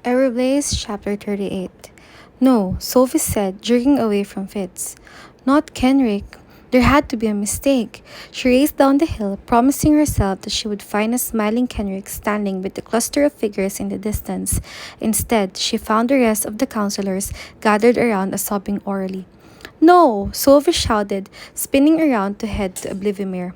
Everblaze, Chapter 38. No, Sophie said, jerking away from Fitz. Not Kenrick. There had to be a mistake. She raced down the hill, promising herself that she would find a smiling Kenrick standing with the cluster of figures in the distance. Instead, she found the rest of the counselors gathered around a sobbing orally. No! Sophie shouted, spinning around to head to Oblivimir.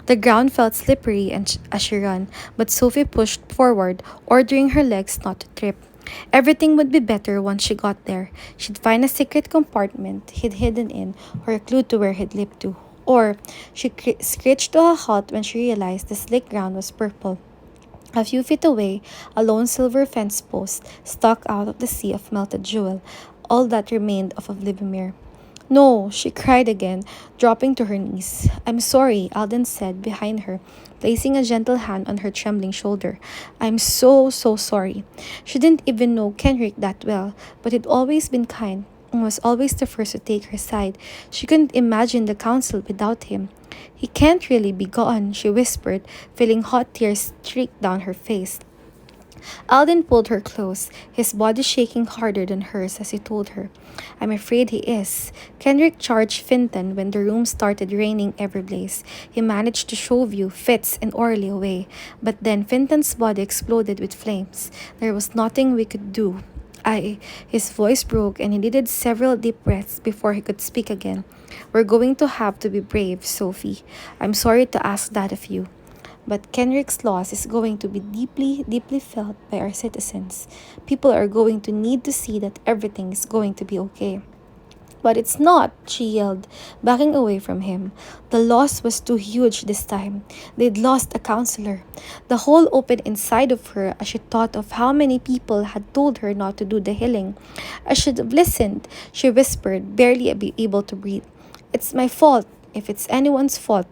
The ground felt slippery as she ran, but Sophie pushed forward, ordering her legs not to trip. Everything would be better once she got there. She'd find a secret compartment he'd hidden in, or a clue to where he'd leaped to. Or she screeched to a halt when she realized the slick ground was purple. A few feet away, a lone silver fence post stuck out of the sea of melted jewel, all that remained of Oblivimir. No, she cried again, dropping to her knees. I'm sorry, Alden said behind her, placing a gentle hand on her trembling shoulder. I'm so sorry. She didn't even know Kenrick that well, but he'd always been kind and was always the first to take her side. She couldn't imagine the council without him. He can't really be gone, she whispered, feeling hot tears streak down her face. Alden pulled her close, his body shaking harder than hers as he told her, I'm afraid he is. Kenrick charged Finton when the room started raining Everblaze. He managed to shove you, Fitz, and Orly away, but then Finton's body exploded with flames. There was nothing we could do. His voice broke and he needed several deep breaths before he could speak again. We're going to have to be brave, Sophie. I'm sorry to ask that of you. But Kenrick's loss is going to be deeply felt by our citizens. People are going to need to see that everything is going to be okay. But it's not, she yelled, backing away from him. The loss was too huge this time. They'd lost a counselor. The hole opened inside of her as she thought of how many people had told her not to do the healing. I should have listened, she whispered, barely able to breathe. It's my fault. If it's anyone's fault,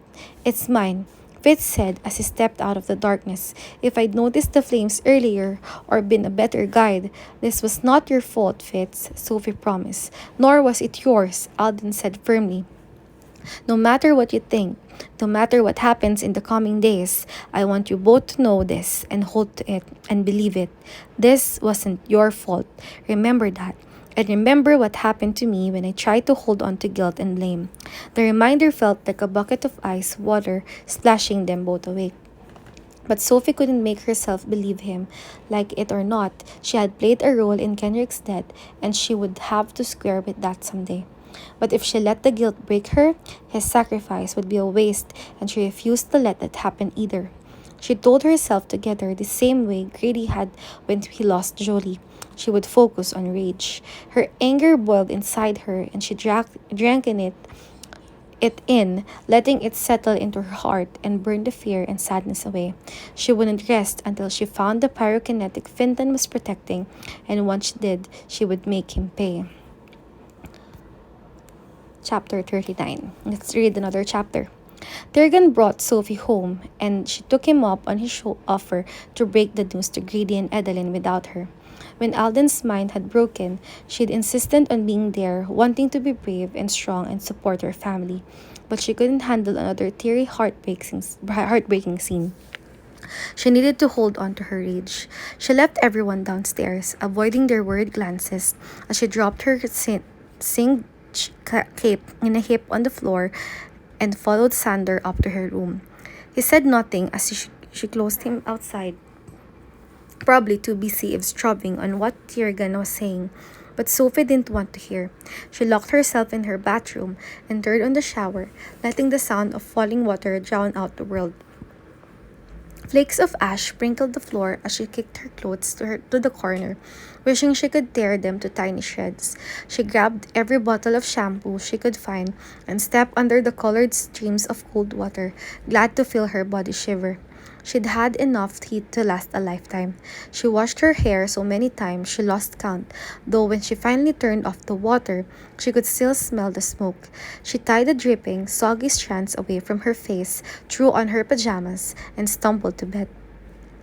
it's mine. Fitz said as he stepped out of the darkness. If I'd noticed the flames earlier or been a better guide. This was not your fault, Fitz, Sophie promised. Nor was it yours, Alden said firmly. No matter what you think, no matter what happens in the coming days, I want you both to know this and hold to it and believe it. This wasn't your fault. Remember that. And remember what happened to me when I tried to hold on to guilt and blame. The reminder felt like a bucket of ice water splashing them both awake. But Sophie couldn't make herself believe him. Like it or not, she had played a role in Kenrick's death, and she would have to square with that someday. But if she let the guilt break her, his sacrifice would be a waste, and she refused to let that happen either. She told herself together the same way Grady had when he lost Jolie. She would focus on rage. Her anger boiled inside her, and she drank it in, letting it settle into her heart and burn the fear and sadness away. She wouldn't rest until she found the pyrokinetic Finton was protecting, and once she did, she would make him pay. Chapter 39. Let's read another chapter. Turgan brought Sophie home, and she took him up on his offer to break the news to Grady and Edeline without her. When Alden's mind had broken, she'd insisted on being there, wanting to be brave and strong and support her family. But she couldn't handle another teary, heartbreaking scene. She needed to hold on to her rage. She left everyone downstairs, avoiding their worried glances as she dropped her singed cape in a heap on the floor and followed Sander up to her room. He said nothing as she closed him outside, probably too busy eavesdropping on what Tiergan was saying. But Sophie didn't want to hear. She locked herself in her bathroom and turned on the shower, letting the sound of falling water drown out the world. Flakes of ash sprinkled the floor as she kicked her clothes to the corner, wishing she could tear them to tiny shreds. She grabbed every bottle of shampoo she could find and stepped under the colored streams of cold water, glad to feel her body shiver. She'd had enough heat to last a lifetime. She washed her hair so many times she lost count, though when she finally turned off the water, she could still smell the smoke. She tied the dripping, soggy strands away from her face, threw on her pajamas, and stumbled to bed.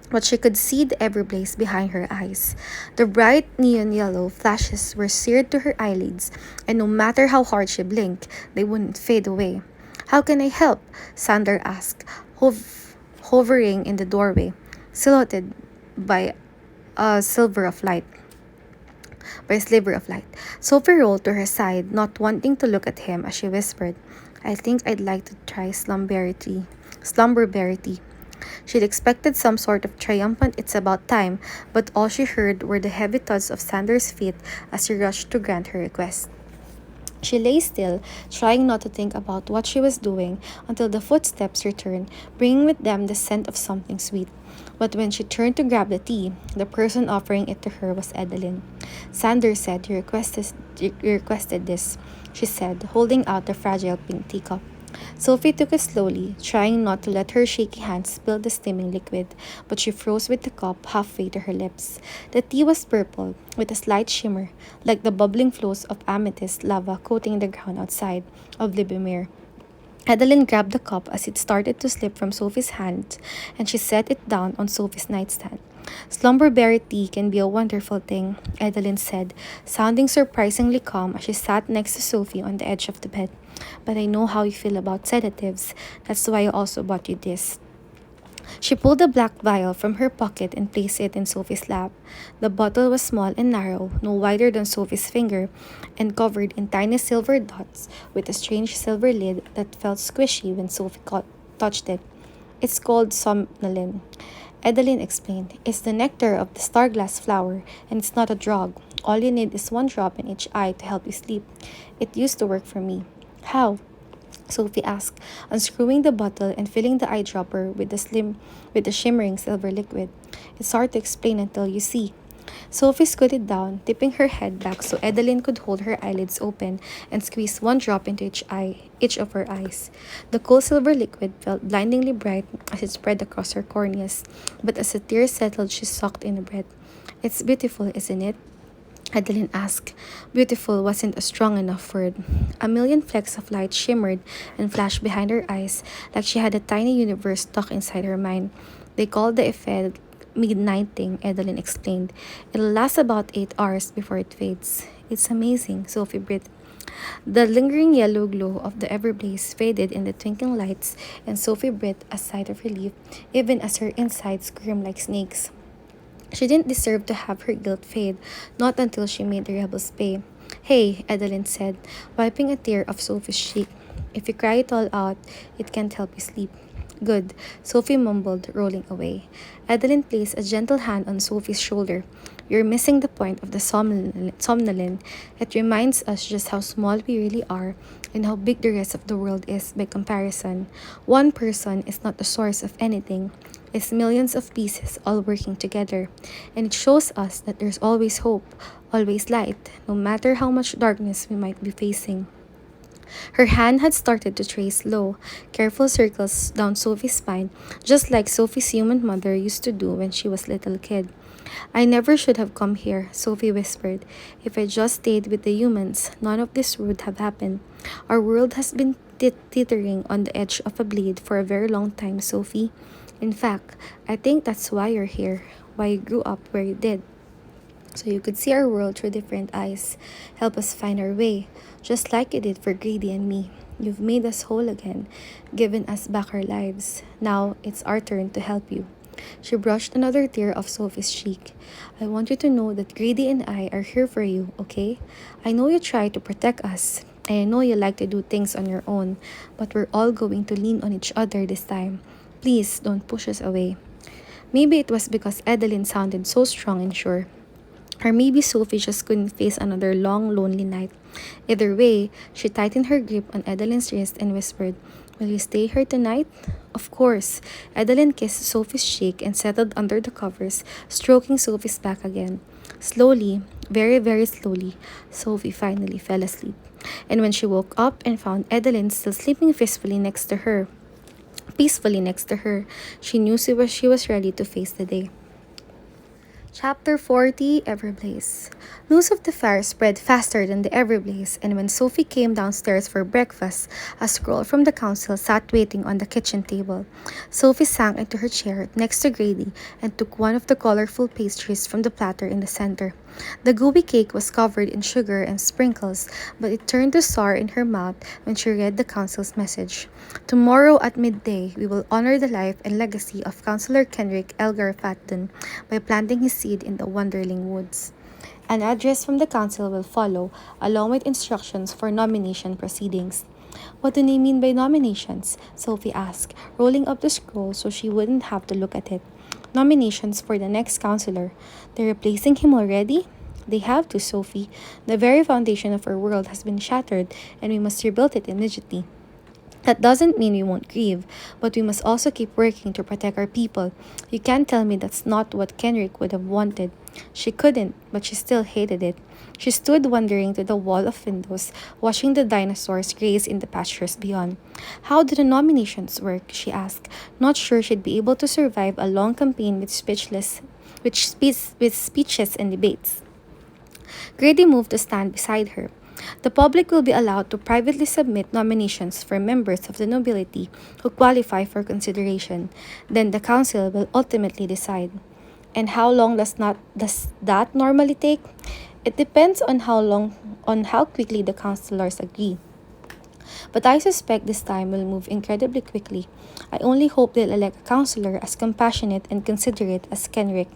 But she could see the Everblaze behind her eyes. The bright neon yellow flashes were seared to her eyelids, and no matter how hard she blinked, they wouldn't fade away. How can I help? Sander asked, hovering in the doorway, silhouetted by a silver of light. by a sliver of light. Sophie rolled to her side, not wanting to look at him as she whispered, I think I'd like to try slumberberry tea. She'd expected some sort of triumphant it's about time, but all she heard were the heavy thuds of Sanders' feet as he rushed to grant her request. She lay still, trying not to think about what she was doing until the footsteps returned, bringing with them the scent of something sweet. But when she turned to grab the tea, the person offering it to her was Edeline. Sanders said, you requested this, she said, holding out the fragile pink teacup. Sophie took it slowly, trying not to let her shaky hands spill the steaming liquid, but she froze with the cup halfway to her lips. The tea was purple, with a slight shimmer, like the bubbling flows of amethyst lava coating the ground outside of Libimir. Adeline grabbed the cup as it started to slip from Sophie's hand, and she set it down on Sophie's nightstand. Slumberberry tea can be a wonderful thing, Adeline said, sounding surprisingly calm as she sat next to Sophie on the edge of the bed. But I know how you feel about sedatives. That's why I also bought you this. She pulled a black vial from her pocket and placed it in Sophie's lap. The bottle was small and narrow, no wider than Sophie's finger, and covered in tiny silver dots with a strange silver lid that felt squishy when touched it. It's called somnolin. Edeline explained. It's the nectar of the starglass flower, and it's not a drug. All you need is one drop in each eye to help you sleep. It used to work for me. How? Sophie asked, unscrewing the bottle and filling the eyedropper with the shimmering silver liquid. It's hard to explain until you see. Sophie scooted down, tipping her head back so Edeline could hold her eyelids open and squeeze one drop into each of her eyes. The cool silver liquid felt blindingly bright as it spread across her corneas, but as the tears settled, she sucked in a breath. It's beautiful, isn't it? Adeline asked. Beautiful wasn't a strong enough word. A million flecks of light shimmered and flashed behind her eyes, like she had a tiny universe stuck inside her mind. They called the effect midnighting, Adeline explained. It'll last about 8 hours before it fades. It's amazing, Sophie breathed. The lingering yellow glow of the Everblaze faded in the twinkling lights, and Sophie breathed a sigh of relief, even as her insides screamed like snakes. She didn't deserve to have her guilt fade, not until she made the rebels pay. Hey, Adeline said, wiping a tear off Sophie's cheek. If you cry it all out, it can't help you sleep. Good, Sophie mumbled, rolling away. Adeline placed a gentle hand on Sophie's shoulder. You're missing the point of the somnolin. It reminds us just how small we really are and how big the rest of the world is by comparison. One person is not the source of anything. It's millions of pieces all working together. And it shows us that there's always hope, always light, no matter how much darkness we might be facing. Her hand had started to trace slow, careful circles down Sophie's spine, just like Sophie's human mother used to do when she was a little kid. I never should have come here, Sophie whispered. If I just stayed with the humans, none of this would have happened. Our world has been teetering on the edge of a bleed for a very long time, Sophie. In fact, I think that's why you're here, why you grew up where you did. So you could see our world through different eyes, help us find our way, just like you did for Grady and me. You've made us whole again, given us back our lives. Now it's our turn to help you. She brushed another tear off Sophie's cheek. I want you to know that Grady and I are here for you, okay? I know you try to protect us, and I know you like to do things on your own, but we're all going to lean on each other this time. Please don't push us away. Maybe it was because Adeline sounded so strong and sure. Or maybe Sophie just couldn't face another long, lonely night. Either way, she tightened her grip on Adeline's wrist and whispered, Will you stay here tonight? Of course. Adeline kissed Sophie's cheek and settled under the covers, stroking Sophie's back again. Slowly, very, very slowly, Sophie finally fell asleep. And when she woke up and found Adeline still sleeping peacefully next to her, she knew she was ready to face the day. Chapter 40 Everblaze. News of the fire spread faster than the Everblaze, and when Sophie came downstairs for breakfast, a scroll from the council sat waiting on the kitchen table. Sophie sank into her chair next to Grady and took one of the colorful pastries from the platter in the center. The gooey cake was covered in sugar and sprinkles, but it turned to sour in her mouth when she read the council's message. Tomorrow at midday, we will honor the life and legacy of Councillor Kenrick Elgar Fatton by planting his seed in the Wonderling Woods. An address from the council will follow, along with instructions for nomination proceedings. What do they mean by nominations? Sophie asked, rolling up the scroll so she wouldn't have to look at it. Nominations for the next councillor. They're replacing him already? They have to, Sophie. The very foundation of our world has been shattered, and we must rebuild it immediately. That doesn't mean we won't grieve, but we must also keep working to protect our people. You can't tell me that's not what Kenrick would have wanted. She couldn't, but she still hated it. She stood wondering to the wall of windows, watching the dinosaurs graze in the pastures beyond. How do the nominations work? She asked, not sure she'd be able to survive a long campaign with speeches and debates. Grady moved to stand beside her. The public will be allowed to privately submit nominations for members of the nobility who qualify for consideration. Then the council will ultimately decide. And how long does that normally take? It depends on how quickly the councillors agree. But I suspect this time will move incredibly quickly. I only hope they'll elect a councillor as compassionate and considerate as Kenrick.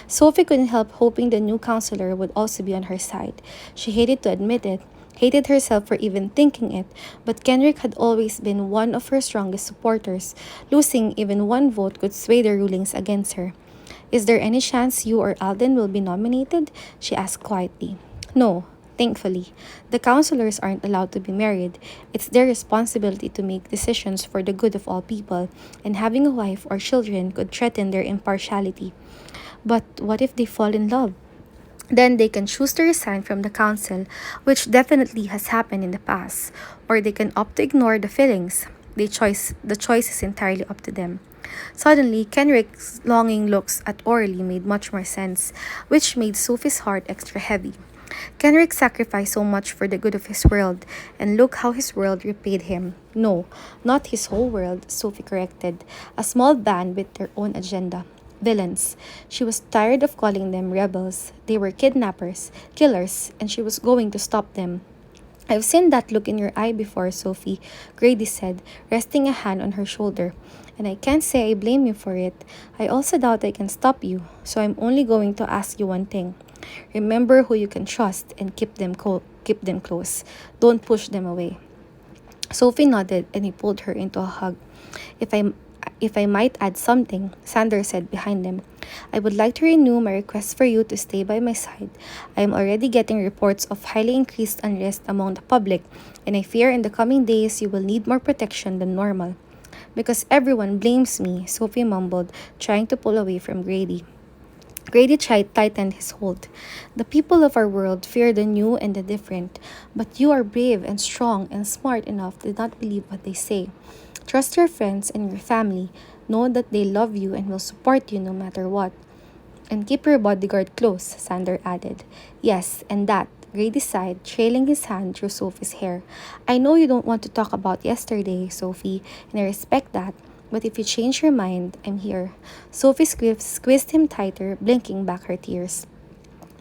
Sophie couldn't help hoping the new counselor would also be on her side. She hated to admit it, hated herself for even thinking it, but Kenrick had always been one of her strongest supporters. Losing even one vote could sway the rulings against her. Is there any chance you or Alden will be nominated? She asked quietly. No, thankfully. The counselors aren't allowed to be married. It's their responsibility to make decisions for the good of all people, and having a wife or children could threaten their impartiality. But what if they fall in love? Then they can choose to resign from the council, which definitely has happened in the past, or they can opt to ignore the feelings. The choice is entirely up to them. Suddenly, Kenrick's longing looks at Orly made much more sense, which made Sophie's heart extra heavy. Kenrick sacrificed so much for the good of his world, and look how his world repaid him. No, not his whole world, Sophie corrected. A small band with their own agenda. Villains. She was tired of calling them rebels. They were kidnappers, killers, and she was going to stop them. I've seen that look in your eye before, Sophie, Grady said, resting a hand on her shoulder. And I can't say I blame you for it. I also doubt I can stop you, so I'm only going to ask you one thing. Remember who you can trust and keep them close. Don't push them away. Sophie nodded and he pulled her into a hug. If I if I might add something, Sander said behind them, I would like to renew my request for you to stay by my side. I am already getting reports of highly increased unrest among the public, and I fear in the coming days you will need more protection than normal. Because everyone blames me, Sophie mumbled, trying to pull away from Grady. Grady tightened his hold. The people of our world fear the new and the different, but you are brave and strong and smart enough to not believe what they say. Trust your friends and your family. Know that they love you and will support you no matter what. And keep your bodyguard close, Sander added. Yes, and that, Grady sighed, trailing his hand through Sophie's hair. I know you don't want to talk about yesterday, Sophie, and I respect that. But if you change your mind, I'm here. Sophie squeezed him tighter, blinking back her tears.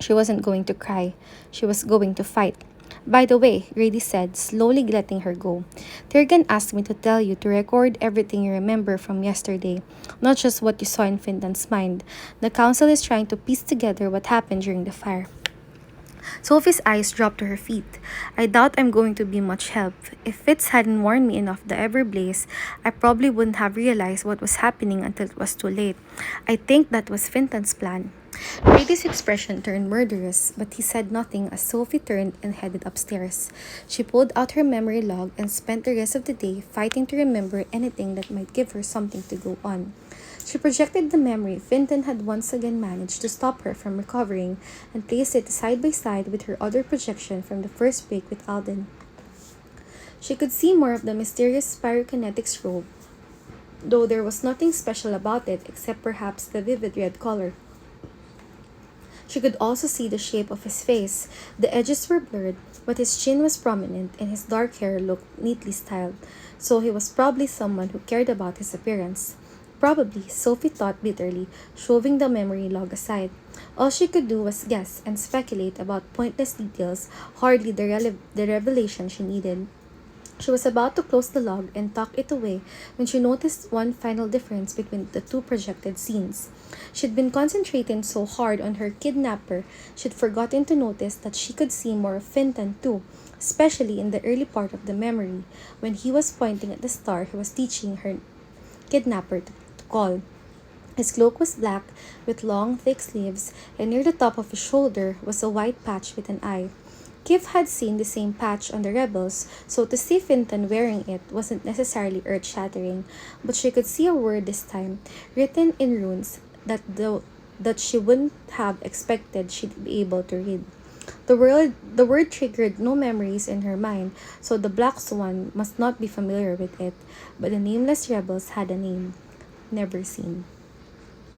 She wasn't going to cry. She was going to fight. By the way, Grady said, slowly letting her go, Tirgan asked me to tell you to record everything you remember from yesterday, not just what you saw in Fintan's mind. The council is trying to piece together what happened during the fire. Sophie's eyes dropped to her feet. I doubt I'm going to be much help. If Fitz hadn't warned me enough the Everblaze, I probably wouldn't have realized what was happening until it was too late. I think that was Fintan's plan. Brady's expression turned murderous, but he said nothing as Sophie turned and headed upstairs. She pulled out her memory log and spent the rest of the day fighting to remember anything that might give her something to go on. She projected the memory Fintan had once again managed to stop her from recovering and placed it side by side with her other projection from the first break with Alden. She could see more of the mysterious pyrokinetic scroll, though there was nothing special about it except perhaps the vivid red color. She could also see the shape of his face. The edges were blurred, but his chin was prominent and his dark hair looked neatly styled, so he was probably someone who cared about his appearance. Probably, Sophie thought bitterly, shoving the memory log aside. All she could do was guess and speculate about pointless details, hardly the revelation she needed. She was about to close the log and tuck it away when she noticed one final difference between the two projected scenes. She'd been concentrating so hard on her kidnapper, she'd forgotten to notice that she could see more of Fintan too, especially in the early part of the memory, when he was pointing at the star he was teaching her kidnapper to call. His cloak was black, with long, thick sleeves, and near the top of his shoulder was a white patch with an eye. Kif had seen the same patch on the rebels, so to see Fintan wearing it wasn't necessarily earth-shattering, but she could see a word this time, written in runes that she wouldn't have expected she'd be able to read. The word triggered no memories in her mind, so the Black Swan must not be familiar with it, but the nameless rebels had a name, never seen.